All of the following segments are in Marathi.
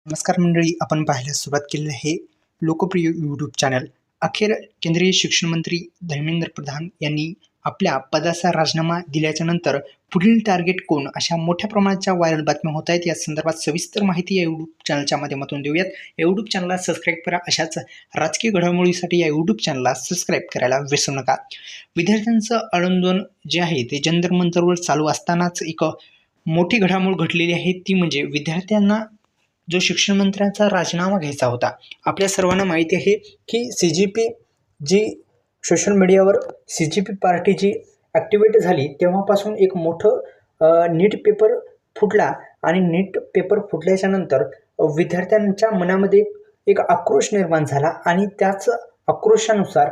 नमस्कार मंडळी, आपण पाहायला सुरुवात केलेली आहे लोकप्रिय यूट्यूब चॅनल. अखेर केंद्रीय शिक्षण मंत्री धर्मेंद्र प्रधान यांनी आपल्या पदाचा राजीनामा दिल्याच्या नंतर पुढील टार्गेट कोण, अशा मोठ्या प्रमाणाच्या व्हायरल बातम्या होत आहेत. या संदर्भात सविस्तर माहिती या यूट्यूब चॅनलच्या माध्यमातून देऊयात. यूट्यूब चॅनलला सबस्क्राईब करा. अशाच राजकीय घडामोडीसाठी या यूट्यूब चॅनलला सबस्क्राईब करायला विसरू नका. विद्यार्थ्यांचं आंदोलन जे आहे ते जंतर मंतरवर चालू असतानाच एक मोठी घडामोड घडलेली आहे. ती म्हणजे विद्यार्थ्यांना जो शिक्षण मंत्र्यांचा राजीनामा घ्यायचा होता. आपल्या सर्वांना माहिती आहे की CGP जी सोशल मीडियावर CGP पार्टी जी ॲक्टिवेट झाली तेव्हापासून एक मोठं नीट पेपर फुटला आणि नीट पेपर फुटल्याच्या नंतर विद्यार्थ्यांच्या मनामध्ये एक आक्रोश निर्माण झाला आणि त्याच आक्रोशानुसार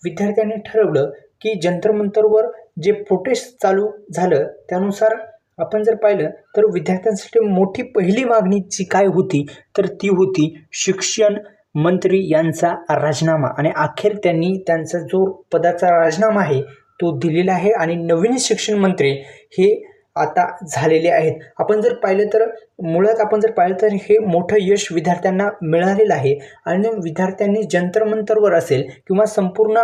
विद्यार्थ्यांनी ठरवलं की जंतर मंतरवर जे प्रोटेस्ट चालू झालं त्यानुसार आपण जर पाहिलं तर विद्यार्थ्यांसाठी मोठी पहिली मागणी जी काय होती तर ती होती शिक्षण मंत्री यांचा राजीनामा. आणि अखेर त्यांनी त्यांचा जो पदाचा राजीनामा आहे तो दिलेला आहे आणि नवीन शिक्षण मंत्री हे आता झालेले आहेत. आपण जर पाहिलं तर मुळात आपण जर पाहिलं तर हे मोठं यश विद्यार्थ्यांना मिळालेलं आहे आणि विद्यार्थ्यांनी जंतर मंतरवर असेल किंवा संपूर्ण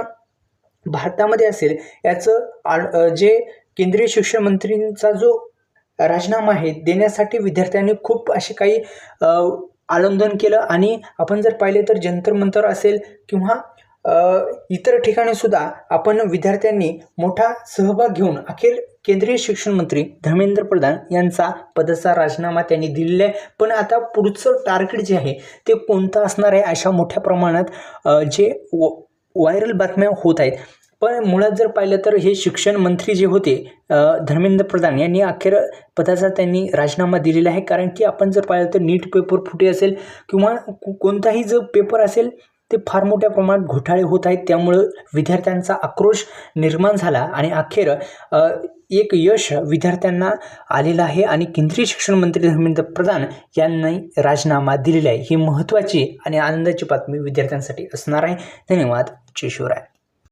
भारतामध्ये असेल याचं जे केंद्रीय शिक्षण मंत्रींचा जो राजीनामा आहे देण्यासाठी विद्यार्थ्यांनी खूप असे काही आंदोलन केलं. आणि आपण जर पाहिले तर जंतर मंतर असेल किंवा इतर ठिकाणी सुद्धा आपण विद्यार्थ्यांनी मोठा सहभाग घेऊन अखेर केंद्रीय शिक्षण मंत्री धर्मेंद्र प्रधान यांचा पदाचा राजीनामा त्यांनी दिलेला आहे. पण आता पुढचं टार्गेट जे आहे ते कोणतं असणार आहे, अशा मोठ्या प्रमाणात जे व्हायरल बातम्या होत आहेत. पण मुळात जर पाहिलं तर हे शिक्षण मंत्री जे होते धर्मेंद्र प्रधान यांनी अखेर पदाचा त्यांनी राजीनामा दिलेला आहे. कारण की आपण जर पाहिलं तर नीट पेपर फुटे असेल किंवा कोणताही जो पेपर असेल ते फार मोठ्या प्रमाणात घोटाळे होत आहेत. त्यामुळं विद्यार्थ्यांचा आक्रोश निर्माण झाला आणि अखेर एक यश विद्यार्थ्यांना आलेलं आहे आणि केंद्रीय शिक्षण मंत्री धर्मेंद्र प्रधान यांनी राजीनामा दिलेला आहे. ही महत्त्वाची आणि आनंदाची बातमी विद्यार्थ्यांसाठी असणार आहे. धन्यवाद. जय शिवराय.